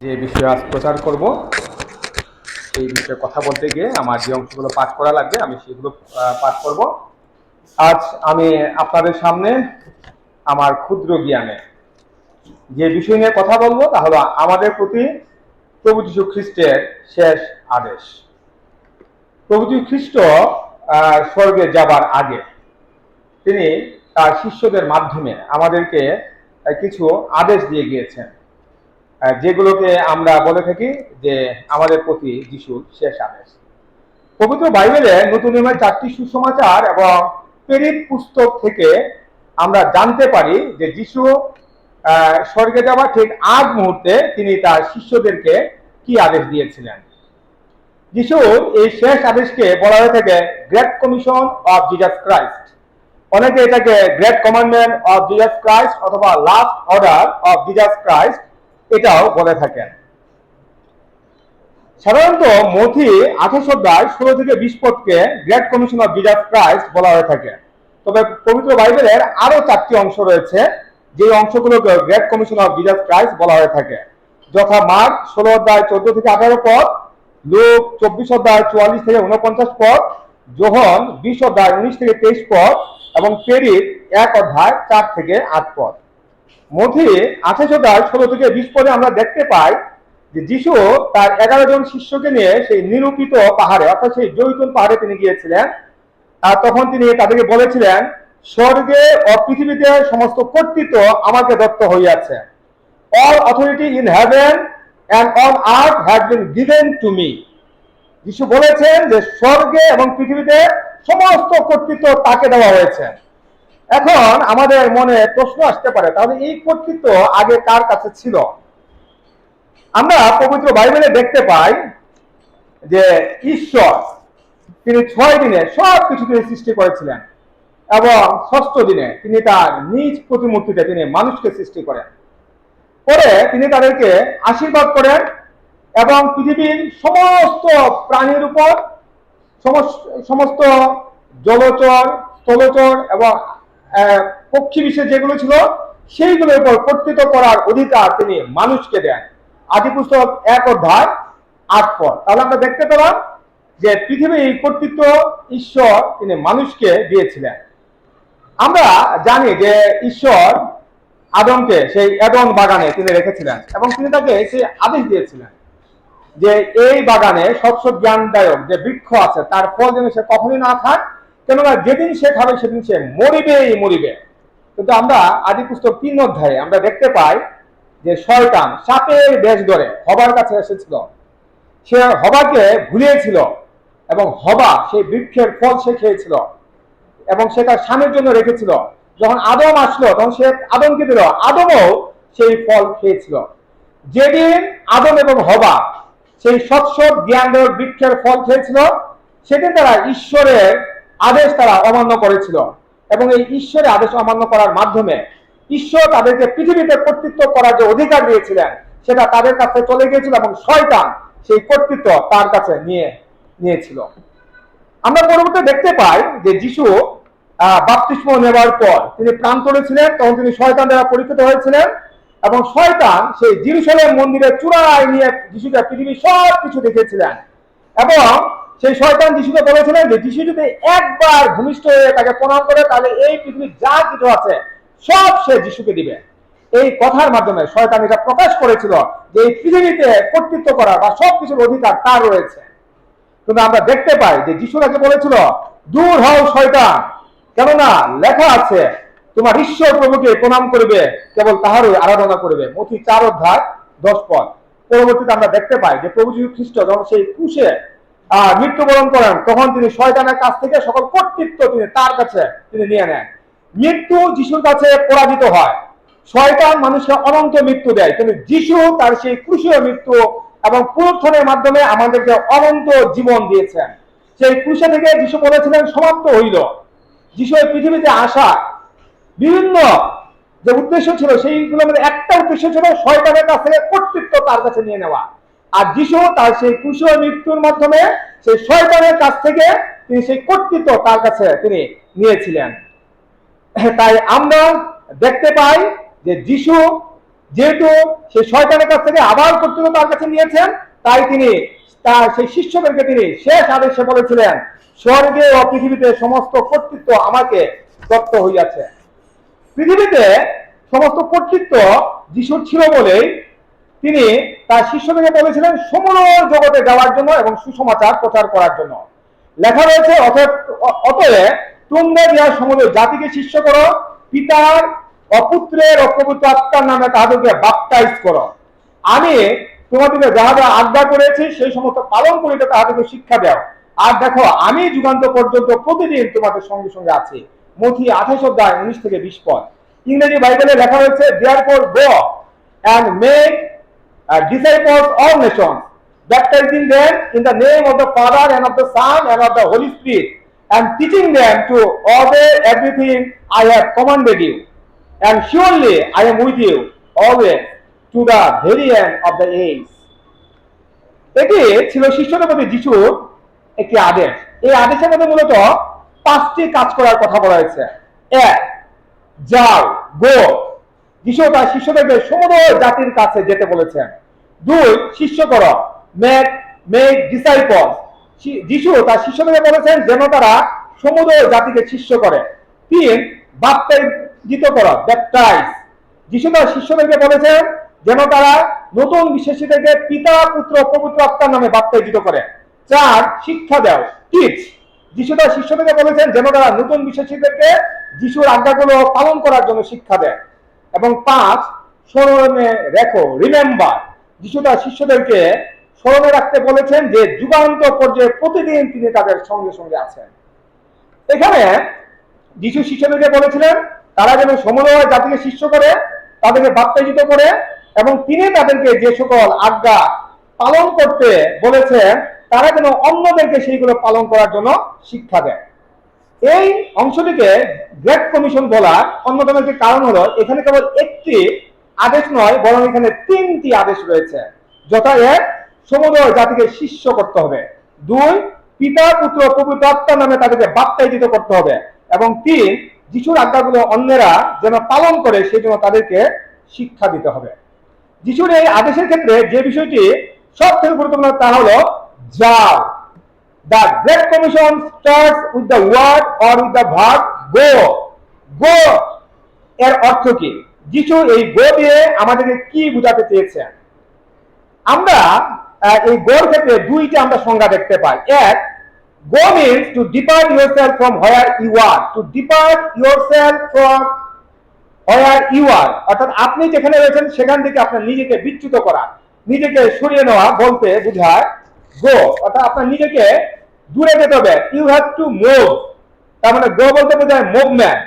যে বিষয়ে আজ প্রচার করব সেই বিষয়ে কথা বলতে গিয়ে আমার যে অংশগুলো পাঠ করা লাগবে আমি সেগুলো পাঠ করব। আজ আমি আপনাদের সামনে আমার ক্ষুদ্র জ্ঞানে যে বিষয় নিয়ে কথা বলবো তা হলো আমাদের প্রতি প্রভু যীশু খ্রিস্টের শেষ আদেশ। প্রভু যীশু খ্রিস্ট স্বর্গে যাবার আগে তিনি তার শিষ্যদের মাধ্যমে আমাদেরকে কিছু আদেশ দিয়ে গিয়েছেন, যেগুলোকে আমরা বলে থাকি যে আমাদের প্রতি যিশুর শেষ আদেশ। পবিত্র বাইবেলে নতুন নিয়মের 4টি সুসমাচার এবং প্রেরিত পুস্তক থেকে আমরা জানতে পারি যে যিশু স্বর্গে যাওয়ার ঠিক আগ মুহূর্তে তিনি তার শিষ্যদেরকে কি আদেশ দিয়েছিলেন। যিশুর এই শেষ আদেশকে বলা হয়ে থাকে great commission of Jesus Christ. অনেকে এটাকে great commandment of Jesus Christ অথবা last order of Jesus Christ এটাও বলে থাকেন। সাধারণত মথি 28 অধ্যায় 16 থেকে 20 পদকে great commission of Jesus Christ বলা হয়ে থাকে। তবে পবিত্র বাইবেলের আরো 4টি অংশ রয়েছে যে অংশগুলোকে great commission of Jesus Christ বলা হয়ে থাকে, যথা মার্ক 16 অধ্যায় 14 থেকে 18 পদ, লুক 24 অধ্যায় 44 থেকে 49 পদ, যোহন 20 অধ্যায় 19 থেকে 23 পদ এবং প্রেরিত 1 অধ্যায় 4 থেকে 8 পদ। মথি 28 অধ্যায় 16 থেকে 20 পদে আমরা দেখতে পাই যে যিশু তার 11 জন শিষ্যকে নিয়ে সেই নিরূপিত পাহাড়ে অর্থাৎ সেই জৈতুন পাহাড়ে তিনি গিয়েছিলেন। আর তখন তিনি তাদেরকে বলেছিলেন, স্বর্গে ও পৃথিবীতে সমস্ত কর্তৃত্ব আমাকে দত্ত হইয়াছে। All authority in heaven and on earth has been given to me. যিশু বলেছেন যে স্বর্গে এবং পৃথিবীতে সমস্ত কর্তৃত্ব তাকে দেওয়া হয়েছে। এখন আমাদের মনে প্রশ্ন আসতে পারে, তাহলে এই কর্তৃত্ব আগে কার কাছে ছিল? আমরা পবিত্র বাইবেলে দেখতে পাই যে ঈশ্বর তিনি 6 দিনে সবকিছু তিনি সৃষ্টি করেছিলেন এবং 6ষ্ঠ দিনে তিনি তার নিজ প্রতিমূর্তিতে তিনি মানুষকে সৃষ্টি করেন। পরে তিনি তাদেরকে আশীর্বাদ করেন এবং পৃথিবীর সমস্ত প্রাণীর উপর সমস্ত জলচর, স্থলচর এবং পক্ষী বিশেষ যেগুলো ছিল সেইগুলোর উপর কর্তৃত্ব করার অধিকার তিনি মানুষকে দেন। আদি পুস্তক 1 অধ্যায় 8 পদ। তাহলে আমরা দেখতে পেলাম যে পৃথিবীর কর্তৃত্ব ঈশ্বর তিনি মানুষকে দিয়েছিলেন। আমরা জানি যে ঈশ্বর আদমকে সেই এডেন বাগানে তিনি রেখেছিলেন এবং তিনি তাকে সেই আদেশ দিয়েছিলেন যে এই বাগানে স্বচ্ছ জ্ঞানদায়ক যে বৃক্ষ আছে তার ফল যেন সে কখনই না খায়, কেননা যেদিন সে খাবে সেদিন সে মরিবে। কিন্তু আমরা আদি পুস্তক 3 অধ্যায়ে আমরা দেখতে পাই যে শয়তান সাপের বেশ ধরে হবার কাছে এসেছিল, সে হবাকে ভুলিয়েছিল এবং হবা সেই বৃক্ষের ফল সে খেয়েছিল এবং সে তার স্বামীর জন্য রেখেছিল। যখন আদম আসলো তখন সে আদমকে দিল, আদমও সেই ফল খেয়েছিল। যেদিন আদম এবং হবা সেই স্বচ্ছ জ্ঞানের বৃক্ষের ফল খেয়েছিল সেদিন তারা ঈশ্বরের আদেশ তারা অমান্য করেছিল এবং এই ঈশ্বরের আদেশ অমান্য করার মাধ্যমে ঈশ্বর তাদেরকে পৃথিবীতে কর্তৃত্ব করার যে অধিকার দিয়েছিলেন সেটা তাদের কাছে চলে গিয়েছিল এবং শয়তান সেই কর্তৃত্ব তার কাছে নিয়েছিল। আমরা পরবর্তীতে দেখতে পাই যে যিশু বাপ্তিস্ম নেওয়ার পর তিনি প্রান্তরে ছিলেন, তখন তিনি শয়তান দ্বারা পরীক্ষিত হয়েছিলেন এবং শয়তান সেই জেরুজালেম মন্দিরের চূড়ায় নিয়ে যিশুকে পৃথিবীর সব কিছু দেখিয়েছিলেন এবং সেই শয়তান যিশুকে বলেছিলেন যে যিশু যদি একবার ভূমিষ্ঠ হয়ে তাকে প্রণাম করে তাহলে এই পৃথিবীর যা কিছু আছে সব সে যিশুকে দিবে। এই কথার মাধ্যমে শয়তান এটা প্রকাশ করেছিল যে এই পৃথিবীতে কর্তৃত্ব করা বা সবকিছুর অধিকার তার রয়েছে। কিন্তু আমরা দেখতে পাই যে যিশু তাকে বলেছিল, দূর হও শয়তান, কেননা লেখা আছে তোমার ঈশ্বর প্রভুকে প্রণাম করবে, কেবল তাহারই আরাধনা করবে। মথি 4 অধ্যায় 10 পদ। পরবর্তীতে আমরা দেখতে পাই যে প্রভু যীশু খ্রিস্ট যখন সেই ক্রুশে মৃত্যুবরণ করেন তখন তিনি শয়তানের কাছ থেকে সকল কর্তৃত্ব তিনি তার কাছে তিনি নিয়ে নেন। মৃত্যু যিশুর কাছে পরাজিত হয়, শয়তান মানুষকে অনন্ত মৃত্যু দেয়, কিন্তু যিশু তার সেই ক্রুশীয় মৃত্যু এবং পুনরুত্থানের মাধ্যমে আমাদেরকে অনন্ত জীবন দিয়েছেন। সেই ক্রুশে থেকে যিশু বলেছিলেন সমাপ্ত হইল। যিশু পৃথিবীতে আসা বিভিন্ন যে উদ্দেশ্য ছিল সেইগুলোর মধ্যে একটা উদ্দেশ্য ছিল শয়তানের কাছ থেকে কর্তৃত্ব তার কাছে নিয়ে নেওয়া। আর যিশু তার সেই ক্রুশীয় মৃত্যুর মাধ্যমে সেই শয়তানের কাছ থেকে তিনি সেই কর্তৃত্ব তার কাছে তিনি নিয়েছিলেন। তাই আমরা দেখতে পাই যে যিশু যেহেতু সেই শয়তানের কাছ থেকে আবার কর্তৃত্ব তার কাছে নিয়েছেন, তাই তিনি তার সেই শিষ্যদেরকে তিনি শেষ আদেশে বলেছিলেন, স্বর্গে ও পৃথিবীতে সমস্ত কর্তৃত্ব আমাকে দত্ত হইয়াছে। পৃথিবীতে সমস্ত কর্তৃত্ব যিশুর ছিল বলেই তিনি তার শিষ্যদেরকে বলেছিলেন সমগ্র জগতে যাওয়ার জন্য এবং সুসমাচার প্রচার করার জন্য। লেখা রয়েছে, অতএব তোমরা ইহা সমগ্র জাতিকে শিষ্য করো, পিতার অপুত্রের ও পবিত্র আত্মার নামে তাহাদেরকে বাপ্টাইজ করো। আমি তোমাদেরকে যাহা যা আজ্ঞা করেছি সেই সমস্ত পালন করিতে তাহাদেরকে শিক্ষা দাও। আর দেখো, আমি যুগান্ত পর্যন্ত প্রতিদিন তোমাদের সঙ্গে সঙ্গে আছি। মথি 28 অধ্যায় 19 থেকে 20 পদ। ইংরেজি বাইবেলে লেখা রয়েছে, therefore go and make disciples all nations, baptizing them in the name of the Father and of the Son and of the Holy Spirit, and teaching them to obey everything I have commanded you. And surely I am with you always to the very end of the age. এটি ছিল শিষ্যদের প্রতি যিশুর একটি আদেশ। এই আদেশের মধ্যে মূলত 5টি কাজ করার কথা বলা হয়েছে। 1, যাও, গো। যিশু তার শিষ্যদেরকে সমগ্র জাতির কাছে যেতে বলেছেন। 2, শিষ্য করো, মেক ডিসাইপল। যিশু তার শিষ্যদেরকে বলেছেন যেন তারা সমগ্র জাতিকে শিষ্য করে। 3, বাপ্তাইজিত করো, ব্যাপটাইজ। যিশু তার শিষ্যদেরকে বলেছেন যেন তারা নতুন বিশ্বাসীদেরকে পিতা, পুত্র, পবিত্র আত্মার নামে বাপ্তাইজিত করে। 4, শিক্ষা দাও, টিচ। যিশু তার শিষ্যদেরকে বলেছেন যেন তারা নতুন বিশ্বাসীদেরকে যিশুর আজ্ঞাগুলো পালন করার জন্য শিক্ষা দেয়। এবং 5, স্মরণে রেখো, রিমেম্বার। যিশু তার শিষ্যদেরকে স্মরণে রাখতে বলেছেন যে যুগান্ত পর্যায়ে প্রতিদিন তিনি তাদের সঙ্গে সঙ্গে আছেন। এখানে যিশু শিষ্যদেরকে বলেছিলেন তারা যেন সমগ্র জাতিকে শিষ্য করে, তাদেরকে বাপ্তাইজিত করে, এবং তিনি তাদেরকে যে সকল আজ্ঞা পালন করতে বলেছেন তারা যেন অন্যদেরকে সেইগুলো পালন করার জন্য শিক্ষা দেয়। এই অংশটিকে গ্রেট কমিশন বলার অন্যতম একটি কারণ হলো এখানে কেবল একটি আদেশ নয়, বরং এখানে 3টি আদেশ রয়েছে। যথা 1, সমগ্র জাতিকে শিষ্য করতে হবে। 2, পিতা, পুত্র, পবিত্র আত্মার নামে তাদেরকে বাপ্তাইজিত করতে হবে। এবং 3, যিশুর আজ্ঞাগুলো অন্যরা যেন পালন করে সেই জন্য তাদেরকে শিক্ষা দিতে হবে। যিশুর এই আদেশের ক্ষেত্রে যে বিষয়টি সব থেকে গুরুত্বপূর্ণ তা হলো যাও। The Great Commission starts with the word or with the verb go. Go এর অর্থ কি? যিশু এই গো দিয়ে আমাদেরকে কি বোঝাতে চেয়েছেন? আমরা এই গোর ক্ষেত্রে 2টি আমরা সংজ্ঞা দেখতে পাই। 1, go means to depart yourself from where you are. To depart yourself from where you are, অর্থাৎ আপনি যেখানে রয়েছেন সেখান থেকে আপনার নিজেকে বিচ্যুত করা, নিজেকে সরিয়ে নেওয়া বলতে বোঝায় গো। অর্থাৎ আপনার নিজেকে দূরে যেতে হবে। ইউ হ্যাভ টু মুভ, তার মানে গো বলতে বোঝায় মুভমেন্ট।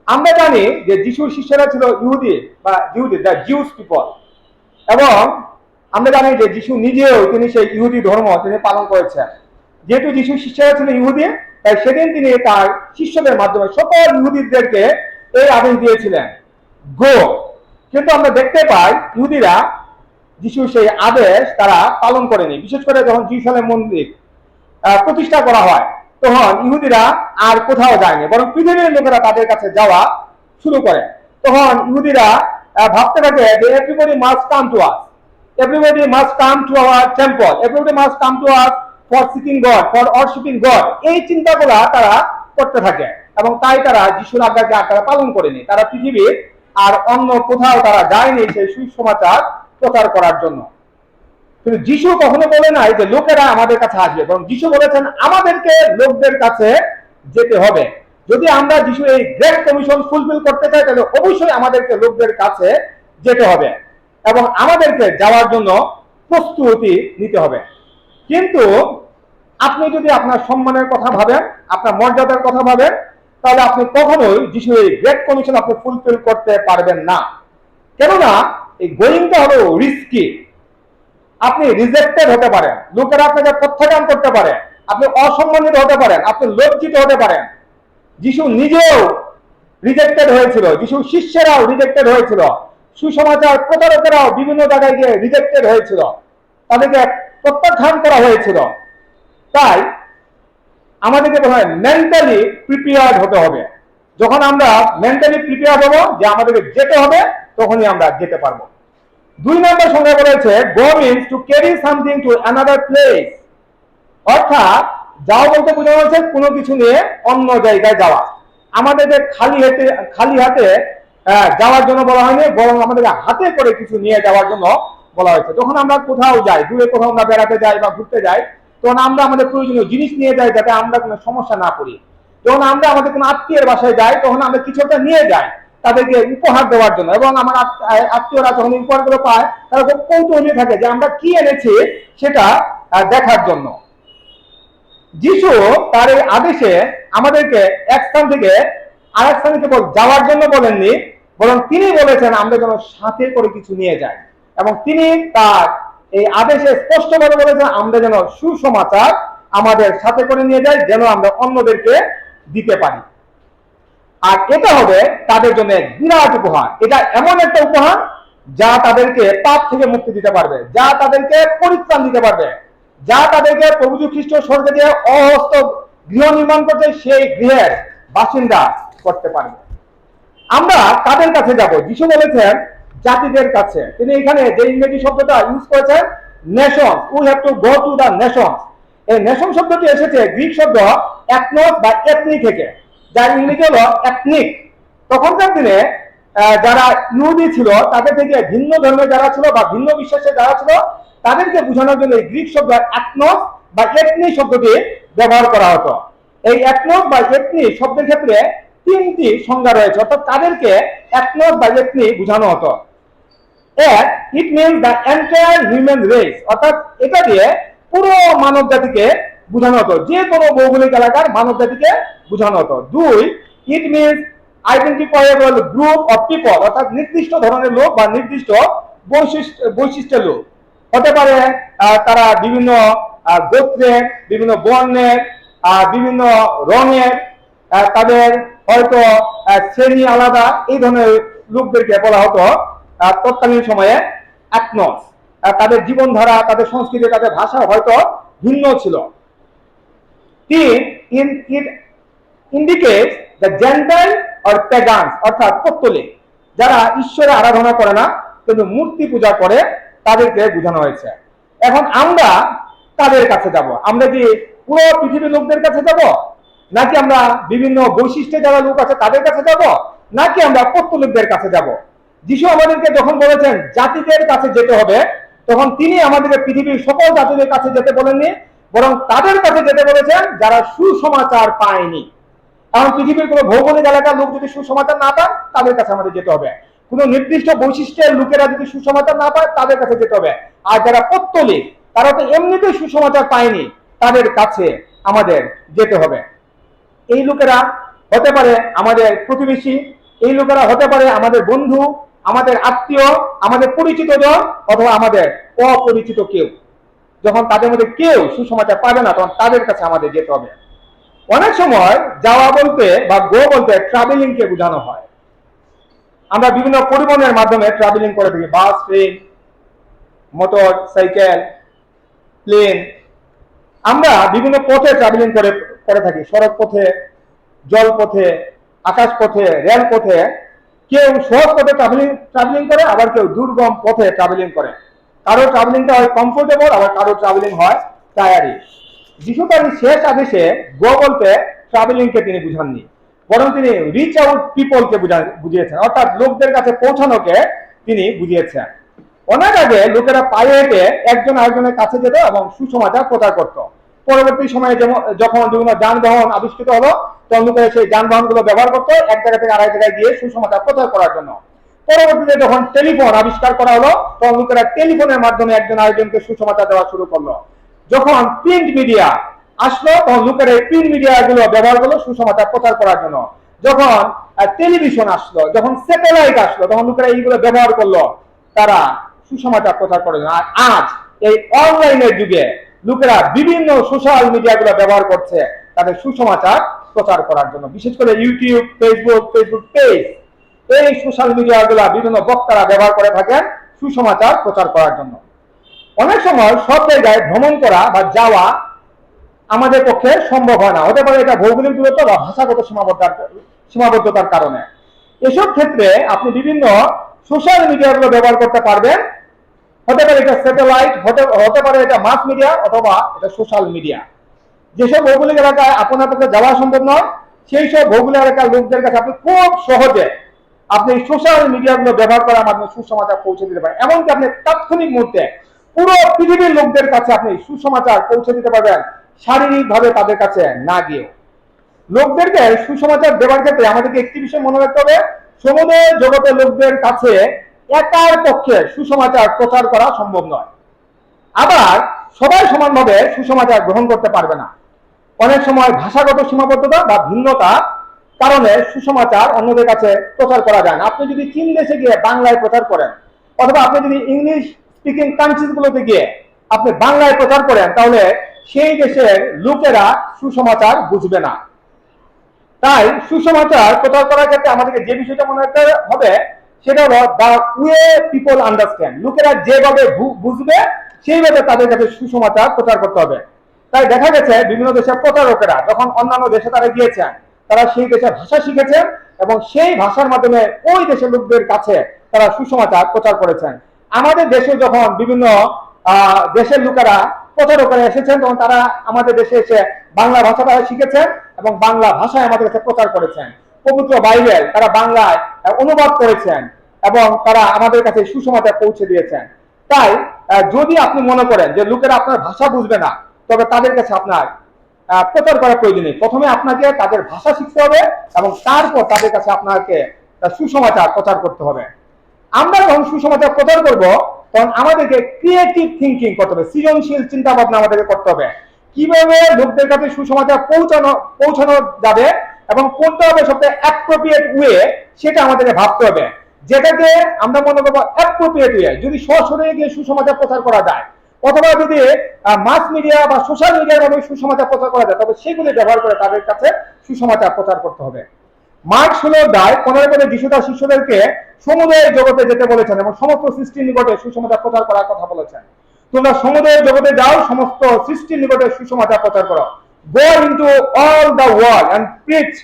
আমরা জানি যে যিশুর শিষ্যরা ছিল ইহুদি বা ইহুদি, দ্য জিউস পিপল, এবং আমরা জানি যে যিশু নিজেও তিনি সেই ইহুদি ধর্ম তিনি পালন করেছেন। যেহেতু যিশুর শিষ্যরা ছিল ইহুদি, তাই সেদিন তিনি তার শিষ্যদের মাধ্যমে সকল ইহুদিদেরকে এই আদেশ দিয়েছিলেন, গো। কিন্তু আমরা দেখতে পাই ইহুদিরা যিশুর সেই আদেশ তারা পালন করেনি। বিশেষ করে যখন জেরুজালেম মন্দির প্রতিষ্ঠা করা হয় তখন ইহুদিরা আর কোথাও যায়নি, বরং পৃথিবীর লোকেরা তাদের কাছে যাওয়া শুরু করে। তখন ইহুদিরা ভাবতে থাকে যে everybody must come to us, everybody must come to our temple, everybody must come to us for seeking God, for worshipping God. এই চিন্তাগুলা তারা করতে থাকে এবং তাই তারা যিশুর আজ্ঞাকে আর তারা পালন করেনি। তারা পৃথিবীর আর অন্য কোথাও তারা যায়নি সেই সুসমাচার প্রচার করার জন্য। কিন্তু যিশু কখনো বলে নাই যে লোকেরা আমাদের কাছে আসবে, বরং যিশু বলেছেন আমাদেরকে লোকদের কাছে যেতে হবে। যদি আমরা যিশু এই গ্রেট কমিশন ফুলফিল করতে চাই তাহলে অবশ্যই আমাদেরকে লোকদের কাছে যেতে হবে এবং আমাদেরকে যাওয়ার জন্য প্রস্তুতি নিতে হবে। কিন্তু আপনি যদি আপনার সম্মানের কথা ভাবেন, আপনার মর্যাদার কথা ভাবেন, তাহলে আপনি কখনোই যিশুর এই গ্রেট কমিশন আপনি ফুলফিল করতে পারবেন না। কেননা এই গোয়িংটা হলো রিস্কি। আপনি রিজেক্টেড হতে পারেন, লোকেরা আপনাকে প্রত্যাখ্যান করতে পারে, আপনি অসম্মানিত হতে পারেন, আপনি লজ্জিত হতে পারেন। যিশু নিজেও রিজেক্টেড হয়েছিল, যিশু শিষ্যরাও রিজেক্টেড হয়েছিল, সুসমাচার প্রচারকেরাও বিভিন্ন জায়গায় গিয়ে রিজেক্টেড হয়েছিল, তাদেরকে প্রত্যাখ্যান করা হয়েছিল। তাই আমাদেরকে প্রথমে মেন্টালি প্রিপেয়ার্ড হতে হবে। যখন আমরা মেন্টালি প্রিপেয়ার্ড হবো যে আমাদেরকে যেতে হবে, তখনই আমরা যেতে পারবো। দুই নম্বর সংজ্ঞা বলেছে go means to carry something to another place, অর্থাৎ যাওয়া বলতে বোঝানো হচ্ছে কোনো কিছু নিয়ে অন্য জায়গায় যাওয়া। আমাদেরকে খালি হাতে যাওয়ার জন্য বলা হয়নি, বরং আমাদের হাতে করে কিছু নিয়ে যাওয়ার জন্য বলা হয়েছে। যখন আমরা কোথাও যাই, দূরে কোথাও আমরা বেড়াতে যাই বা ঘুরতে যাই, তখন আমরা আমাদের প্রয়োজনীয় জিনিস নিয়ে যাই যাতে আমরা কোনো সমস্যা না পড়ি। যখন আমরা আমাদের কোনো আত্মীয়ের বাসায় যাই, তখন আমরা কিছু একটা নিয়ে যাই তাদেরকে উপহার দেওয়ার জন্য, এবং আমার আত্মীয়রা যখন উপহারগুলো পায় তারা খুব কৌতূহলী থাকে যে আমরা কি এনেছি সেটা দেখার জন্য। যিশু তার এই আদেশে আমাদেরকে এক স্থান থেকে আরেক স্থানে কেবল যাওয়ার জন্য বলেননি, বরং তিনি বলেছেন আমরা যেন সাথে করে কিছু নিয়ে যাই, এবং তিনি তার এই আদেশে স্পষ্টভাবে বলেছেন আমরা যেন সুসমাচার আমাদের সাথে করে নিয়ে যাই, যেন আমরা অন্যদেরকে দিতে পারি। আর এটা হবে তাদের জন্য বিরাট উপহার। এটা এমন একটা উপহার যা তাদেরকে পাপ থেকে মুক্তি দিতে পারবে, যা তাদেরকে পরিত্রাণ দিতে পারবে, যা তাদেরকে প্রভু যীশু খ্রিস্ট স্বর্গে দিয়ে অহস্ত গৃহ নির্মাণ করতে সেই গৃহের বাসিন্দা করতে পারবে। আমরা কাদের কাছে যাব? যিশু বলেছেন জাতিদের কাছে। তিনি এখানে যে ইংরেজি শব্দটা ইউজ করেছেন nation, we have to go to the nation. এই নেশন শব্দটি এসেছে গ্রিক শব্দ একনস বা এথনি থেকে, যার ইংরেজি হলো এথনিক। তখনকার দিনে যারা ইহুদি ছিল, তাদের থেকে ভিন্ন ধর্মের যারা ছিল বা ভিন্ন বিশ্বাসের যারা ছিল, তাদেরকে বোঝানোর জন্য এই গ্রিক শব্দ একনস বা এথনি শব্দটি ব্যবহার করা হতো। এই একনস বা এথনি শব্দের ক্ষেত্রে তিনটি সংজ্ঞা রয়েছে, অর্থাৎ তাদেরকে একনস বা এথনি বোঝানো হতো। এক, it means the entire human race, অর্থাৎ এটা দিয়ে পুরো মানব জাতিকে বোঝানো হতো, যে কোনো ভৌগোলিক এলাকার মানব জাতিকে বোঝানো হতো। দুই, it means identifiable group of people, অর্থাৎ নির্দিষ্ট ধরনের লোক বা নির্দিষ্ট বৈশিষ্ট্যের লোক হতে পারে। তারা বিভিন্ন গোত্রের, বিভিন্ন বর্ণের, বিভিন্ন রঙের, তাদের হয়তো শ্রেণী আলাদা, এই ধরনের লোকদেরকে বলা হতো তৎকালীন সময়ে একনস। তাদের জীবনধারা, তাদের সংস্কৃতি, তাদের ভাষা হয়তো ভিন্ন ছিল। তিন, it indicates the gentile or pagans, অর্থাৎ পৌত্তলিক, যারা ঈশ্বরের আরাধনা করে না কিন্তু মূর্তি পূজা করে, তাদেরকে বোঝানো হয়েছে। এখন আমরা তাদের কাছে যাব। আমরা কি পুরো পৃথিবীর লোকদের কাছে যাব, নাকি আমরা বিভিন্ন বৈশিষ্ট্যে যারা লোক আছে তাদের কাছে যাব, নাকি আমরা পৌত্তলিকদের কাছে যাব? যিশু আমাদেরকে যখন বলেছেন জাতিদের কাছে যেতে হবে, তখন তিনি আমাদেরকে পৃথিবীর সকল জাতিদের কাছে যেতে বলেননি, বরং তাদের কাছে যেতে বলেছেন যারা সুসমাচার পায়নি। কারণ পৃথিবীর কোনো ভৌগোলিক এলাকার লোক যদি সুসমাচার না পান, তাদের কাছে আমাদের যেতে হবে। কোনো নির্দিষ্ট বৈশিষ্ট্যের লোকেরা যদি সুসমাচার না পায়, তাদের কাছে যেতে হবে। আর যারা পৌত্তলিক, তারা তো এমনিতেই সুসমাচার পায়নি, তাদের কাছে আমাদের যেতে হবে। এই লোকেরা হতে পারে আমাদের প্রতিবেশী, এই লোকেরা হতে পারে আমাদের বন্ধু, আমাদের আত্মীয়, আমাদের পরিচিত জন, অথবা আমাদের অপরিচিত কেউ। যখন তাদের মধ্যে কেউ সুসমাচার পাবে না, তখন তাদের কাছে আমাদের যেতে হবে। অনেক সময় যাওয়া বলতে বা গো বলতে ট্রাভেলিং কে বোঝানো হয়। আমরা বিভিন্ন পরিবহনের মাধ্যমে ট্রাভেলিং করে থাকি, বাস, ট্রেন, মোটর সাইকেল, প্লেন। আমরা বিভিন্ন পথে ট্রাভেলিং করে থাকি, সড়ক পথে, জল পথে, আকাশ পথে, রেল পথে। কেউ সহজ পথে ট্রাভেলিং করে, আবার কেউ দুর্গম পথে ট্রাভেলিং করে। কারো ট্রাভেলিংটা হয় কমফোর্টেবল, আবার কারো ট্রাভেলিং হয় টায়ারিং। যিশু তার শেষ আদেশে গো বলতে ট্রাভেলিংকে তিনি বুঝাননি, বরং তিনি রিচ আউট পিপলকে বুঝিয়েছেন, অর্থাৎ লোকদের কাছে পৌঁছানোকে তিনি বুঝিয়েছেন। অনেক আগে লোকেরা পায়ে হেঁটে একজন আরেকজনের কাছে যেত এবং সুসমাচার প্রচার করত। পরবর্তী সময়ে যখন বিভিন্ন যানবাহন আবিষ্কৃত হলো, তখন লোকেরা সেই যানবাহনগুলো ব্যবহার করতো এক জায়গা থেকে আরেক জায়গায় গিয়ে সুসমাচার প্রচার করার জন্য। পরবর্তীতে যখন টেলিফোন আবিষ্কার করা হলো, তখন লোকেরা টেলিফোনের মাধ্যমে একজন আরেকজনকে সুসমাচার দেওয়া শুরু করলো। যখন প্রিন্ট মিডিয়া আসলো, তখন লোকেরা এই প্রিন্ট মিডিয়া গুলো ব্যবহার করলো সুসমাচার প্রচার করার জন্য। যখন টেলিভিশন আসলো, যখন স্যাটেলাইট আসলো, তখন লোকেরা এইগুলো ব্যবহার করলো তারা সুসমাচার প্রচার করার জন্য। আর আজ এই অনলাইনের যুগে লোকেরা বিভিন্ন সোশ্যাল মিডিয়া গুলো ব্যবহার করছে তাদের সুসমাচার প্রচার করার জন্য। বিশেষ করে ইউটিউব, ফেসবুক পেজ, এই সোশ্যাল মিডিয়া গুলা বিভিন্ন বক্তারা ব্যবহার করে থাকেন সুসমাচার প্রচার করার জন্য। অনেক সময় সব জায়গায় ভ্রমণ করা বা যাওয়া আমাদের পক্ষে সম্ভব হয় না, হতে পারে এটা ভৌগোলিক দূরত্ব বা ভাষাগত সীমাবদ্ধতার কারণে। এসব ক্ষেত্রে আপনি বিভিন্ন সোশ্যাল মিডিয়াগুলো ব্যবহার করতে পারবেন, হতে পারে এটা স্যাটেলাইট, হতে পারে এটা মাস মিডিয়া, অথবা এটা সোশ্যাল মিডিয়া। যেসব ভৌগোলিক এলাকায় আপনার পক্ষে যাওয়া সম্ভব নয়, সেই সব ভৌগোলিক এলাকার লোকদের কাছে আপনি খুব সহজে আপনি সোশ্যাল মিডিয়াগুলো ব্যবহার করার মাধ্যমে সুসমাচার পৌঁছে দিতে পারেন। এমনকি আপনি তাৎক্ষণিক মুহূর্তে পুরো পৃথিবীর লোকদের কাছে আপনি সুসমাচার পৌঁছে দিতে পারবেন, শারীরিকভাবে তাদের কাছে না গিয়ে। লোকদেরকে সুসমাচার দেওয়ার ক্ষেত্রে আমাদেরকে একটি বিষয় মনে রাখতে হবে, সমুদয় জগতের লোকদের কাছে একার পক্ষে সুসমাচার প্রচার করা সম্ভব নয়। আবার সবাই সমানভাবে সুসমাচার গ্রহণ করতে পারবে না। অনেক সময় ভাষাগত সীমাবদ্ধতা বা ভিন্নতা কারণে সুসমাচার অন্যদের কাছে প্রচার করা যায় না। আপনি যদি চীন দেশে গিয়ে বাংলায় প্রচার করেন, অথবা আপনি যদি ইংলিশ স্পিকিং কান্ট্রিজ গুলোতে গিয়ে আপনি বাংলায় প্রচার করেন, তাহলে সেই দেশের লোকেরা সুসমাচার বুঝবে না। তাই সুসমাচার প্রচার করার ক্ষেত্রে আমাদেরকে যে বিষয়টা মনে রাখতে হবে সেটা হলো দ্য ওয়ে পিপল আন্ডারস্ট্যান্ড। লোকেরা যেভাবে বুঝবে সেইভাবে তাদের কাছে সুসমাচার প্রচার করতে হবে। তাই দেখা গেছে বিভিন্ন দেশের প্রচারকেরা যখন অন্যান্য দেশে তারা গিয়েছেন, তারা সেই দেশের ভাষা শিখেছেন এবং সেই ভাষার মাধ্যমে ওই দেশের লোকদের কাছে তারা সুসমাচার প্রচার করেছেন। আমাদের দেশে যখন বিভিন্ন দেশের লোকেরা প্রচারকেরা এসেছেন, তখন তারা আমাদের দেশে এসে বাংলা ভাষা তারা শিখেছেন এবং বাংলা ভাষায় আমাদের কাছে প্রচার করেছেন। পবিত্র বাইবেল তারা বাংলায় অনুবাদ করেছেন এবং তারা আমাদের কাছে সুসমাচার পৌঁছে দিয়েছেন। তাই যদি আপনি মনে করেন যে লোকেরা আপনার ভাষা বুঝবে না, তবে তাদের কাছে আপনার প্রচার করার প্রয়োজন নেই। প্রথমে আপনাকে তাদের ভাষা শিখতে হবে এবং তারপর তাদের কাছে আপনাকে সুসমাচার প্রচার করতে হবে। আমরা যখন সুসমাচার প্রচার করব, তখন আমাদেরকে ক্রিয়েটিভ থিঙ্কিং করতে হবে, সৃজনশীল চিন্তা ভাবনা আমাদেরকে করতে হবে। কিভাবে লোকদের কাছে সুসমাচার পৌঁছানো যাবে এবং কোনটা হবে সবচেয়ে অ্যাপ্রোপ্রিয়েট ওয়ে, সেটা আমাদেরকে ভাবতে হবে। যেটাকে আমরা মনে করবো অ্যাপ্রোপ্রিয়েট ওয়ে, যদি সরাসরি গিয়ে সুসমাচার প্রচার করা যায়, অথবা যদি মাস মিডিয়া বা সোশ্যাল মিডিয়ার মাধ্যমে সুসমাচার প্রচার করা যায়, তবে সেগুলি ব্যবহার করে তাদের কাছে সুসমাচার প্রচার করতে হবে। মার্ক 16:15 যিশু তার শিষ্যদেরকে সমুদয় জগতে যেতে বলেছেন এবং সমস্ত সৃষ্টির নিকটে সুসমাচার প্রচার করার কথা বলেছেন। তোমরা সমুদয় জগতে যাও, সমস্ত সৃষ্টির নিকটে সুসমাচার প্রচার করো। Go into all the world and preach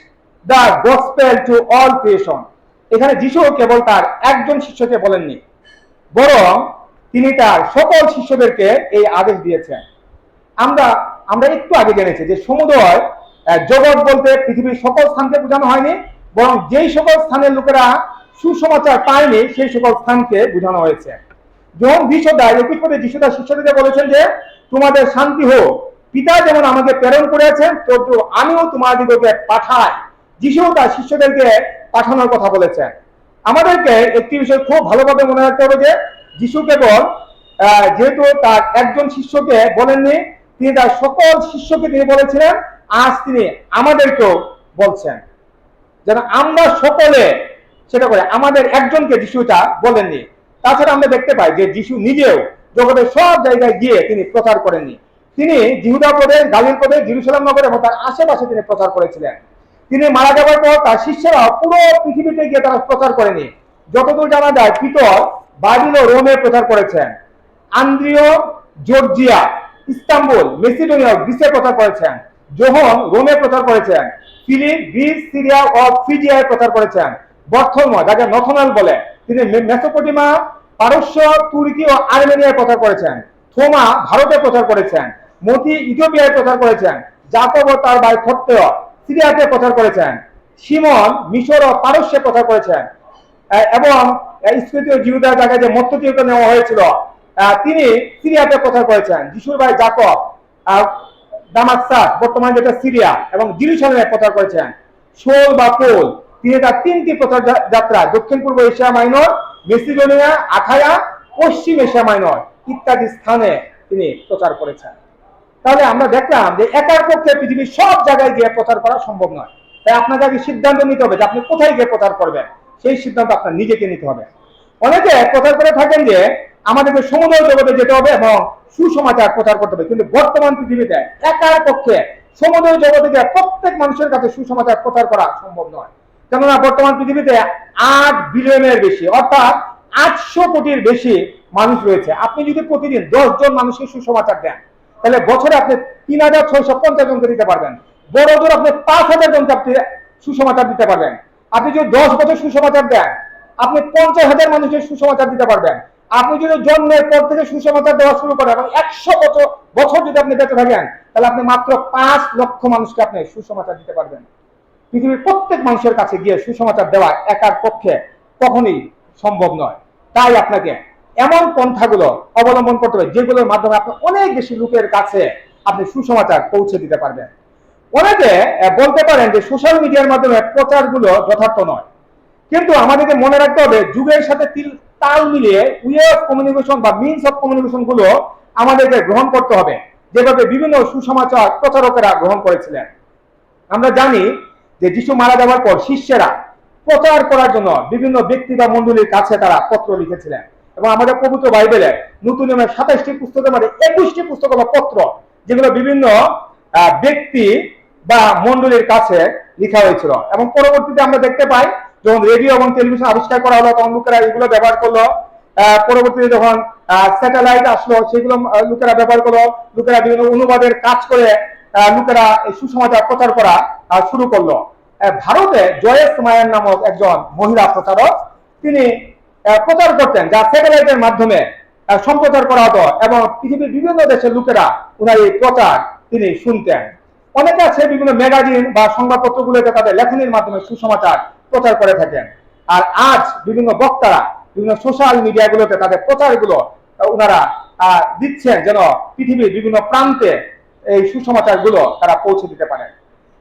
the gospel to all creation। এখানে যিশু কেবল তার একজন শিষ্যকে বলেননি, বরং তিনি তার সকল শিষ্যদেরকে এই আদেশ দিয়েছেন। আমরা একটু আগে জেনেছি যে সমুদয় জগৎ বলতে পৃথিবীর সকল স্থানকে বোঝানো হয়নি, বরং যেই সকল স্থানের লোকেরা সুসমাচার পায়নি সেই সকল স্থানকে বোঝানো হয়েছে। যখন 20:21 যিশু তার শিষ্যদেরকে বলেছেন যে তোমাদের শান্তি হোক, পিতা যেমন আমাকে প্রেরণ করেছেন তদ্রু আমিও তোমাদিগকে পাঠাই। যিশু তার শিষ্যদেরকে পাঠানোর কথা বলেছেন। আমাদেরকে একটি বিষয় খুব ভালোভাবে মনে রাখতে হবে যে যিশু কেবল যেহেতু তার একজন শিষ্যকে বলেননি, তিনি তার সকল শিষ্যকে তিনি বলেছিলেন, আজ তিনি আমাদেরকেও বলছেন যেন আমরা সকলে সেটা করে। আমাদের একজনকে যিশুটা বলেননি। তাছাড়া আমরা দেখতে পাই যে যিশু নিজেও জগতের সব জায়গায় গিয়ে তিনি প্রচার করেননি। তিনি জিহুদা প্রদেশ, গালিল প্রদেশ, জেরুসালেম নগর এবং তার আশেপাশে তিনি প্রচার করেছিলেন। তিনি মারা যাওয়ার পর তার শিষ্যরা পুরো পৃথিবীতে গিয়ে তারা প্রচার করেনি। যতদূর জানা যায়, পিতর বাবিল ও রোমে প্রচার করেছেন, আন্দ্রিয় জর্জিয়া, ইস্তাম্বুল, মেসিডোনিয়া, গ্রিসে প্রচার করেছেন, যোহন রোমে প্রচার করেছেন, ফিলিপ গ্রিস, সিরিয়া ও ফ্রিজিয়ায় প্রচার করেছেন, বর্থলময় যাকে নথনাল বলে তিনি মেসোপটেমিয়া, পারস্য, তুর্কি ও আর্মেনিয়ায় প্রচার করেছেন, থোমা ভারতে প্রচার করেছেন, মতি ইথিওপিয়ায় প্রচার করেছেন, জাকব ও তার ভাই থত্তেয় সিরিয়াতে প্রচার করেছেন, সিমন মিশর ও পারস্যে প্রচার করেছেন এবং ইস্করিয় জিহুদার জায়গায় যে মধ্যতীয়কে নেওয়া হয়েছিল তিনি সিরিয়াতে প্রচার করেছেন। যিশুর ভাই জাকব দামাস্কাস, বর্তমানে যেটা সিরিয়া, এবং জেরুসালেমে প্রচার করেছেন। শোল বা পোল, তিনি তার 3টি প্রচার যাত্রা দক্ষিণ পূর্ব এশিয়া মাইনর, মেসিডোনিয়া, আখায়া, পশ্চিম এশিয়া মাইনর ইত্যাদি স্থানে তিনি প্রচার করেছেন। তাহলে আমরা দেখলাম যে একার পক্ষে পৃথিবীর সব জায়গায় গিয়ে প্রচার করা সম্ভব নয়। তাই আপনাকে আগে সিদ্ধান্ত নিতে হবে যে আপনি কোথায় গিয়ে প্রচার করবেন। সেই সিদ্ধান্ত আপনার নিজেকে নিতে হবে। অনেকে প্রচার করে থাকেন যে আমাদেরকে সমুদয় জগতে যেতে হবে এবং সুসমাচার প্রচার করতে হবে, কিন্তু বর্তমান পৃথিবীতে একার পক্ষে সমুদয় জগতে গিয়ে প্রত্যেক মানুষের কাছে সুসমাচার প্রচার করা সম্ভব নয়। কেননা বর্তমান পৃথিবীতে 8 বিলিয়নের বেশি, অর্থাৎ 800 কোটির বেশি মানুষ রয়েছে। আপনি যদি প্রতিদিন 10 জন মানুষকে সুসমাচার দেন, তাহলে বছরে আপনি 3650 জনকে দিতে পারবেন। বড় জোর আপনি 5000 জনকে আপনি সুসমাচার দিতে পারবেন। আপনি যদি 10 বছর সুসমাচার দেন, আপনি 50,000 মানুষের সুসমাচার দিতে পারবেন। আপনি যদি জন্মের পর থেকে সুসমাচার দেওয়া শুরু করেন এবং 100 বছর যদি আপনি বেঁচে থাকেন, তাহলে আপনি মাত্র 5 লক্ষ মানুষকে আপনি সুসমাচার দিতে পারবেন। পৃথিবীর প্রত্যেক মানুষের কাছে গিয়ে সুসমাচার দেওয়া একার পক্ষে কখনোই সম্ভব নয়। তাই আপনাকে এমন পন্থাগুলো অবলম্বন করতে হবে যেগুলোর মাধ্যমে আপনি অনেক বেশি লোকের কাছে আপনি সুসমাচার পৌঁছে দিতে পারবেন। অনেকে বলতে পারেন যে সোশ্যাল মিডিয়ার মাধ্যমে প্রচারগুলো যথার্থ নয়, কিন্তু আমাদেরকে মনে রাখতে হবে যুগের সাথে তাল মিলিয়ে ওয়ে অফ কমিউনিকেশন বা মিনস অফ কমিউনিকেশন গুলো আমাদেরকে গ্রহণ করতে হবে, যেভাবে বিভিন্ন সুসমাচার প্রচারকেরা গ্রহণ করেছিলেন। আমরা জানি যে যিশু মারা যাওয়ার পর শিষ্যেরা প্রচার করার জন্য বিভিন্ন ব্যক্তি বা মণ্ডলীর কাছে তারা পত্র লিখেছিলেন, এবং আমাদের পবিত্র বাইবেলে নতুন নিয়মের 27টি পুস্তকের মধ্যে 21টি পুস্তক বা পত্র যেগুলো বিভিন্ন ব্যক্তি বা মণ্ডলীর কাছে লেখা হয়েছিল। এবং পরবর্তীতে আমরা দেখতে পাই যখন রেডিও এবং টেলিভিশন আবিষ্কার করা হলো তখন লোকেরা এগুলো ব্যবহার করলো। পরবর্তীতে যখন স্যাটেলাইট আসলো সেগুলো লোকেরা ব্যবহার করলো, লোকেরা বিভিন্ন অনুবাদের কাজ করে লোকেরা এই সুসমাচার প্রচার করা শুরু করলো। ভারতে জয়েস মায়ার নামক একজন মহিলা প্রচারক, তিনি প্রচার করতেন যা স্যাটেলাইটের মাধ্যমে সম্প্রচার করা হতো, এবং পৃথিবীর বিভিন্ন দেশের লোকেরা ওনার এই প্রচার তিনি শুনতেন। অনেকে আছে বিভিন্ন ম্যাগাজিন বা সংবাদপত্রগুলোতে তাদের লেখনীর মাধ্যমে সুসমাচার প্রচার করে থাকেন। আর আজ বিভিন্ন বক্তারা বিভিন্ন সোশ্যাল মিডিয়াগুলোতে তাদের প্রচারগুলো ওনারা দিচ্ছেন যেন পৃথিবীর বিভিন্ন প্রান্তে এই সুসমাচারগুলো তারা পৌঁছে দিতে পারেন।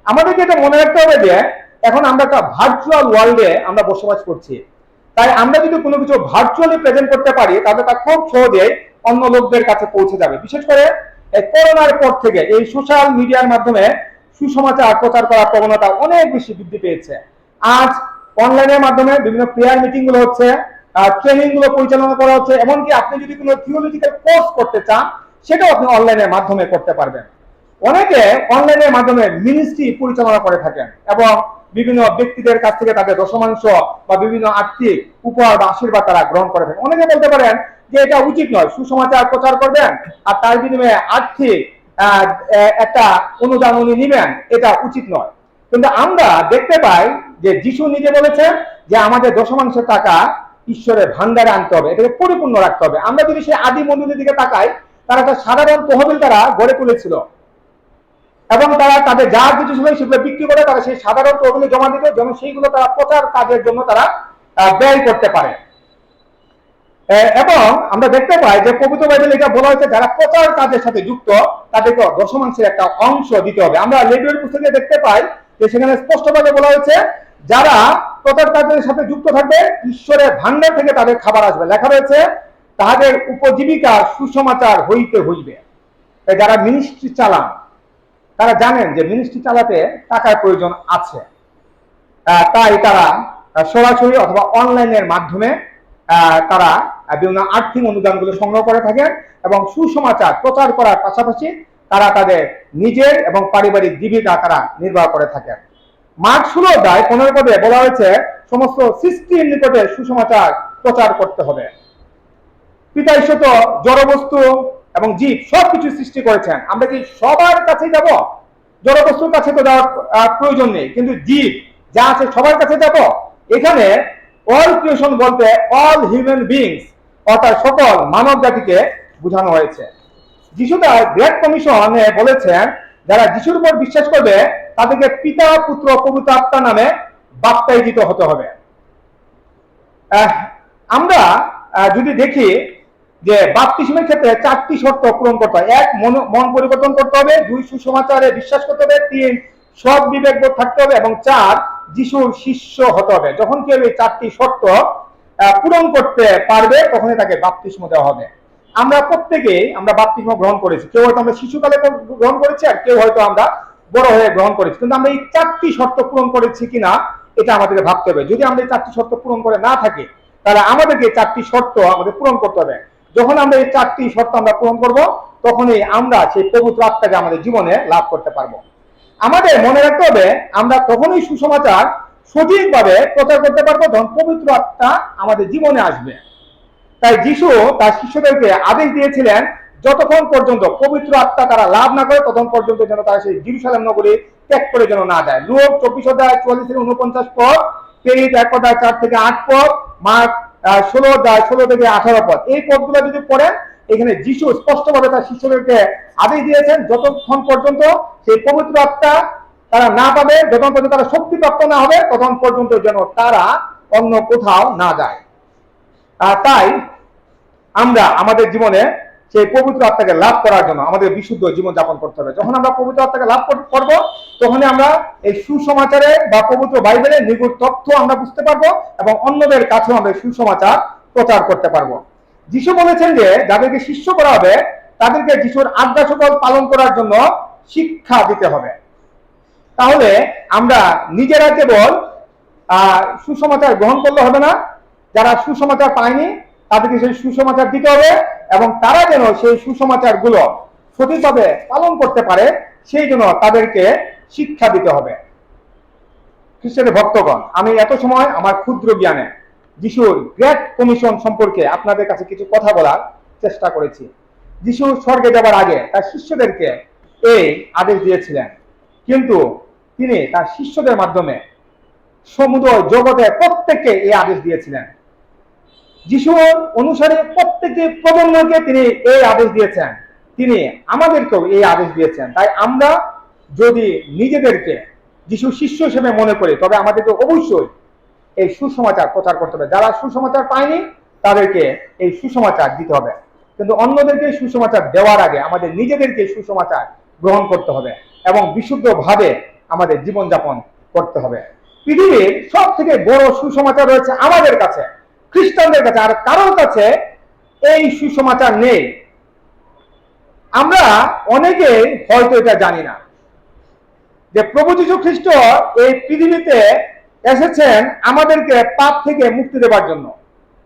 আমাদেরকে এটা মনে রাখতে হবে যে এখন আমরা একটা ভার্চুয়াল ওয়ার্ল্ডে আমরা বসবাস করছি, তাই আমরা যদি কোনো কিছু ভার্চুয়ালি প্রেজেন্ট করতে পারি তাহলে তা খুব সহজে অন্য লোকদের কাছে পৌঁছে যাবে। বিশেষ করে করোনার পর থেকে এই সোশ্যাল মিডিয়ার মাধ্যমে সুসমাচার প্রচার করার প্রবণতা অনেক বেশি বৃদ্ধি পেয়েছে। আজ অনলাইনের মাধ্যমে বিভিন্ন প্রেয়ার মিটিং গুলো হচ্ছে, ট্রেনিং গুলো পরিচালনা করা হচ্ছে, এমনকি আপনি যদি কোনো থিওলজিক্যাল কোর্স করতে চান সেটাও আপনি অনলাইনের মাধ্যমে করতে পারবেন। অনেকে অনলাইনের মাধ্যমে মিনিস্ট্রি পরিচালনা করে থাকেন এবং বিভিন্ন ব্যক্তিদের কাছ থেকে তাদের দশমাংশ বা বিভিন্ন আর্থিক উপহার বা আশীর্বাদ তারা গ্রহণ করে থাকেন। অনেকে বলতে পারেন যে এটা উচিত নয়, সুসমাচার প্রচার করবেন আর তার বিনিময়ে আর্থিক একটা অনুদান উনি নিবেন, এটা উচিত নয়। কিন্তু আমরা দেখতে পাই যে যিশু নিজে বলেছেন যে আমাদের দশমাংশের টাকা ঈশ্বরের ভান্ডারে আনতে হবে, এটাকে পরিপূর্ণ রাখতে হবে। আমরা যদি সেই আদি মন্দিরের দিকে তাকাই, তারা একটা সাধারণ তহবিল তারা গড়ে তুলেছিল এবং তারা তাদের যা কিছু ছিল সেগুলো বিক্রি করে তারা সেই সাধারণ তহবিলে জমা দিত যেন সেইগুলো তারা প্রচার কাজের জন্য তারা ব্যয় করতে পারে। এবং আমরা দেখতে পাই যে পবিত্র বাইবেলে এটা বলা হয়েছে যারা প্রচার কাজের সাথে যুক্ত তাদেরকে দশমাংশের একটা অংশ দিতে হবে। আমরা লেবীয়র পুস্তকে দেখতে পাই যে সেখানে স্পষ্টভাবে বলা হয়েছে যারা প্রচার কাজের সাথে যুক্ত থাকবে ঈশ্বরের ভান্ডার থেকে তাদের খাবার আসবে। লেখা রয়েছে তাদের উপজীবিকা সুসমাচার হইতে হইবে। যারা মিনিস্ট্রি চালান তারা জানেন যে মিনিস্ট্রি চালাতে টাকার প্রয়োজন আছে, তাই তারা সরাসরি অথবা অনলাইনের মাধ্যমে তারা বিভিন্ন আর্থিক অনুদানগুলো সংগ্রহ করে থাকেন এবং সুসমাচার প্রচার করার পাশাপাশি তারা তাদের নিজের এবং পারিবারিক জীবিকা তারা নির্বাহ করে থাকেন। মার্ক 16:15 বলা হয়েছে সমস্ত সৃষ্টির নিকটে সুসমাচার প্রচার করতে হবে। পিতা ঈশ্বর তো জড়বস্তু এবং জীব সবকিছু সৃষ্টি করেছেন, আমরা কি সবার কাছে যাব? জড়বস্তুর কাছে তো যাওয়ার প্রয়োজন নেই, কিন্তু জীব যা আছে সবার কাছে যাব। এখানে অল ক্রিয়েশন বলতে অল হিউম্যান বিংস অর্থাৎ সকল মানব জাতিকে বোঝানো হয়েছে। যিশু তার গ্রেট কমিশনে বলেছেন যারা যিশুর উপর বিশ্বাস করবে তাদেরকে পিতা পুত্র পবিত্র আত্মা নামে বাপ্তায়িত হতে হবে। আমরা যদি দেখি যে বাপ্তিস্মের ক্ষেত্রে 4টি শর্ত পূরণ করতে হয়। 1, মন পরিবর্তন করতে হবে। 2, সুসমাচারে বিশ্বাস করতে হবে। 3, সৎ বিবেকবোধ থাকতে হবে এবং 4, যিশুর শিষ্য হতে হবে। যখন কেউ এই 4টি শর্ত পূরণ করতে পারবে তখনই তাকে বাপ্তিস্ম দেওয়া হবে। আমরা প্রত্যেকেই আমরা বাপ্তিস্ম গ্রহণ করেছি, কেউ হয়তো আমরা শিশুকালে গ্রহণ করেছি আর কেউ হয়তো আমরা বড় হয়ে গ্রহণ করেছি, কিন্তু আমরা এই 4টি শর্ত পূরণ করেছি কিনা এটা আমাদেরকে ভাবতে হবে। যদি আমরা এই 4টি শর্ত পূরণ করে না থাকি তাহলে আমাদেরকে 4টি শর্ত আমাদের পূরণ করতে হবে। যখন আমরা এই 4টি শর্ত আমরা পূরণ করব তখনই আমরা সেই পবিত্র আত্মাকে আমাদের জীবনে লাভ করতে পারবো। আমাদের মনে রাখতে হবে আমরা তখনই সুসমাচার সঠিকভাবে প্রচার করতে পারবো যখন পবিত্র আত্মা আমাদের জীবনে আসবে। তাই যিশু তার শিষ্যদেরকে আদেশ দিয়েছিলেন যতক্ষণ পর্যন্ত পবিত্র আত্মা তারা লাভ না করে ততক্ষণ পর্যন্ত যেন তারা সেই জেরুজালেম নগরী ত্যাগ করে যেন না যায়। লূক 24:44-49 পদ, প্রেরিত 1:4-8 পদ, মার্ক 16 থেকে 18 পদ, এই পদগুলো যদি পড়েন, এখানে যিশু স্পষ্টভাবে তার শিষ্যদেরকে আদেশ দিয়েছেন যতক্ষণ পর্যন্ত সেই পবিত্র আত্মা তারা না পাবে, যতক্ষণ পর্যন্ত তারা শক্তিপ্রাপ্ত না হবে, ততক্ষণ পর্যন্ত যেন তারা অন্য কোথাও না যায়। তাই আমরা আমাদের জীবনে সেই পবিত্র আত্মাকে লাভ করার জন্য আমাদের বিশুদ্ধ জীবন যাপন করতে হবে। যখন আমরা পবিত্র আত্মাকে লাভ করব, তখনই আমরা এই সুসমাচারে বা পবিত্র বাইবেলের নিগুড় তথ্য আমরা বুঝতে পারবো এবং অন্যদের কাছেও আমরা সুসমাচার প্রচার করতে পারবো। যিশু বলেছেন যে যাদেরকে শিষ্য করা হবে তাদেরকে যিশুর আজ্ঞা সকল পালন করার জন্য শিক্ষা দিতে হবে। তাহলে আমরা নিজেরা কেবল সুসমাচার গ্রহণ করলে হবে না, যারা সুসমাচার পায়নি তাদেরকে সেই সুসমাচার দিতে হবে এবং তারা যেন সেই সুসমাচার গুলো সঠিকভাবে পালন করতে পারে সেই জন্য তাদেরকে শিক্ষা দিতে হবে। খ্রিস্টানের ভক্তগণ, আমি এত সময় আমার ক্ষুদ্র জ্ঞানে যিশুর গ্রেট কমিশন সম্পর্কে আপনাদের কাছে কিছু কথা বলার চেষ্টা করেছি। যিশু স্বর্গে যাবার আগে তার শিষ্যদেরকে এই আদেশ দিয়েছিলেন, কিন্তু তিনি তার শিষ্যদের মাধ্যমে সমুদ্র জগতে প্রত্যেককে এই আদেশ দিয়েছিলেন। যিশুর অনুসারী প্রত্যেকটি প্রজন্মকে তিনি এই আদেশ দিয়েছেন, তিনি আমাদেরকেও এই আদেশ দিয়েছেন। তাই আমরা যদি নিজেদেরকে যিশু শিষ্য হিসেবে মনে করি, তবে আমাদেরকে অবশ্যই এই সুসমাচার প্রচার করতে হবে। যারা সুসমাচার পায়নি তাদেরকে এই সুসমাচার দিতে হবে, কিন্তু অন্যদেরকে সুসমাচার দেওয়ার আগে আমাদের নিজেদেরকে সুসমাচার গ্রহণ করতে হবে এবং বিশুদ্ধভাবে আমাদের জীবনযাপন করতে হবে। পৃথিবীর সব থেকে বড় সুসমাচার রয়েছে আমাদের কাছে, খ্রিস্টানদের কাছে, আর কারোর কাছে এই সুসমাচার নেই। আমরা অনেকেই হয়তো এটা জানি না যে প্রভু যীশু খ্রিস্ট এই পৃথিবীতে এসেছেন আমাদেরকে পাপ থেকে মুক্তি দেবার জন্য,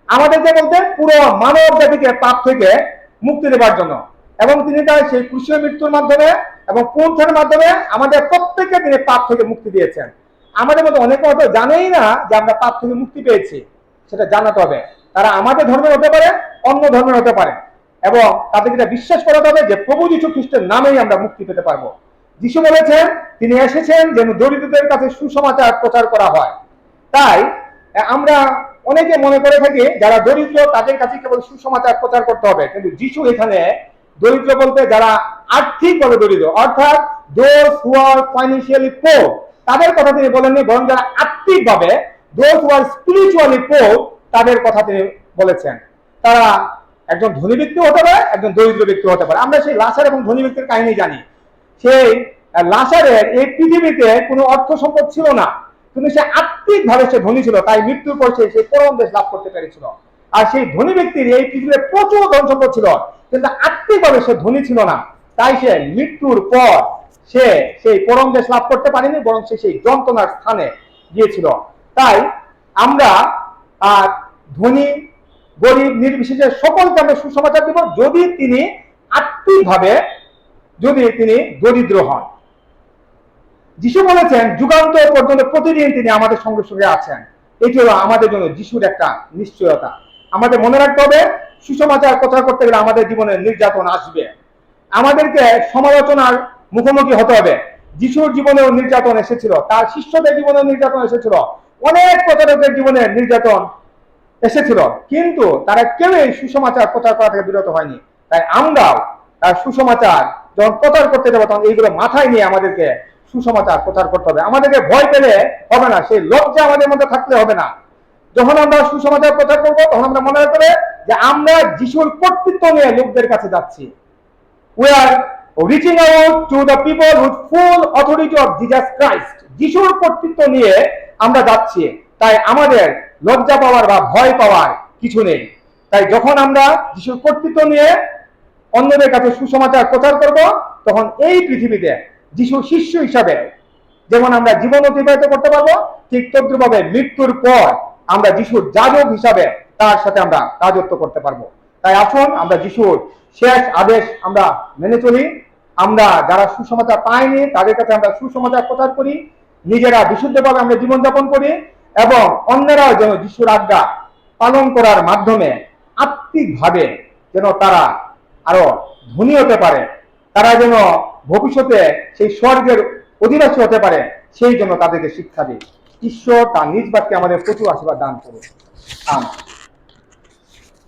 আমাদেরকে বলতে পুরো মানব জাতিকে পাপ থেকে মুক্তি দেবার জন্য, এবং তিনি তার সেই ক্রুশীয় মৃত্যুর মাধ্যমে এবং পুনরুত্থানের মাধ্যমে আমাদের প্রত্যেককে তিনি পাপ থেকে মুক্তি দিয়েছেন। আমাদের মধ্যে অনেকে হয়তো জানেই না যে আমরা পাপ থেকে মুক্তি পেয়েছি, সেটা জানাতে হবে। তারা আমাদের ধর্মের হতে পারে, অন্য ধর্মের হতে পারে, এবং তাদেরকে এটা বিশ্বাস করাতে হবে যে প্রভু যীশু খ্রিস্টের নামেই আমরা মুক্তি পেতে পারবো। যিশু বলেছেন তিনি এসেছেন যেন দরিদ্রদের কাছে সুসমাচার প্রচার করা হয়। তাই আমরা অনেকে মনে করে থাকি যারা দরিদ্র তাদের কাছে কেবল সুসমাচার প্রচার করতে হবে, কিন্তু যিশু এখানে দরিদ্র বলতে যারা আর্থিকভাবে দরিদ্র, অর্থাৎ those who are financially poor, তাদের কথা তিনি বলেননি, বরং যারা আত্মিকভাবে those who are spiritually poor তাদের কথা তিনি বলেছেন। তারা একজন ধনী ব্যক্তি হতে পারে, একজন দরিদ্র ব্যক্তি হতে পারে। আমরা সেই লাসার এবং ধনী ব্যক্তির কাহিনী জানি। সেই লাসারের এই পৃথিবীতে কোনো অর্থ সম্পদ ছিল না, কিন্তু সে আত্মিকভাবে সে ধনী ছিল, তাই মৃত্যুর পর সে পরম দেশ লাভ করতে পেরেছিল। আর সেই ধনী ব্যক্তির এই পৃথিবীতে প্রচুর ধন সম্পদ ছিল, কিন্তু আত্মিকভাবে সে ধনী ছিল না, তাই সে মৃত্যুর পর সে সেই পরম দেশ লাভ করতে পারেনি, বরং সে সেই যন্ত্রণার স্থানে গিয়েছিল। তাই আমরা ধনী গরিব নির্বিশেষে সকলকে আমরা সুসমাচার দিব, যদি তিনি আত্মিকভাবে তিনি দরিদ্র হন। যিশু বলেছেন যুগান্তর পর্যন্ত প্রতিদিন তিনি আমাদের সঙ্গে সঙ্গে আছেন। এটি হলো আমাদের জন্য যিশুর একটা নিশ্চয়তা। আমাদের মনে রাখতে হবে সুসমাচার প্রচার করতে গেলে আমাদের জীবনে নির্যাতন আসবে, আমাদেরকে সমালোচনার মুখোমুখি হতে হবে। যিশুর জীবনেও নির্যাতন এসেছিল, তার শিষ্যদের জীবনেও নির্যাতন এসেছিল, অনেক প্রচারকের জীবনে নির্যাতন এসেছিল, কিন্তু তারা কেউই সুসমাচার প্রচার করা থেকে বিরত হয়নি। তাই আমরাও তার সুসমাচার যখন প্রচার করতে যাবো তখন এইগুলো মাথায় নিয়ে আমাদেরকে সুসমাচার প্রচার করতে হবে। আমাদেরকে ভয় পেলে হবে না, সেই লজ্জা আমাদের মধ্যে থাকলে হবে না। যখন আমরা সুসমাচার প্রচার করবো তখন আমরা মনে রাখতে হবে যে আমরা যিশুর কর্তৃত্ব নিয়ে লোকদের কাছে যাচ্ছি। We are reaching out to the people with full authority of Jesus Christ. যিশুর কর্তৃত্ব নিয়ে আমরা যাচ্ছি, তাই আমাদের লজ্জা পাওয়ার বা ভয় পাওয়ার কিছু নেই। তাই যখন আমরা যিশুর কর্তৃত্ব নিয়ে অন্যদের কাছে সুসমাচার প্রচার করব, তখন এই পৃথিবীতে যিশুর শিষ্য হিসাবে যেমন আমরা জীবন অতিবাহিত করতে পারবো, ঠিক তদ্রুপভাবে মৃত্যুর পর আমরা যিশুর যাজক হিসাবে তার সাথে আমরা রাজত্ব করতে পারবো। তাই আসুন আমরা যিশুর শেষ আদেশ আমরা মেনে চলি। আমরা যারা সুসমাচার পাইনি তাদের কাছে আমরা সুসমাচার প্রচার করি, নিজেরা বিশুদ্ধভাবে আমরা জীবনযাপন করি, এবং অন্যরাও যেন যিশুর আজ্ঞা পালন করার মাধ্যমে আত্মিকভাবে যেন তারা আরো ধনী হতে পারে, তারা যেন ভবিষ্যতে সেই স্বর্গের অধিবাসী হতে পারে, সেই জন্য তাদেরকে শিক্ষা দিই। ঈশ্বর তার নিজ বাক্যে আমাদের প্রচুর আশীর্বাদ দান করুন। আমিন।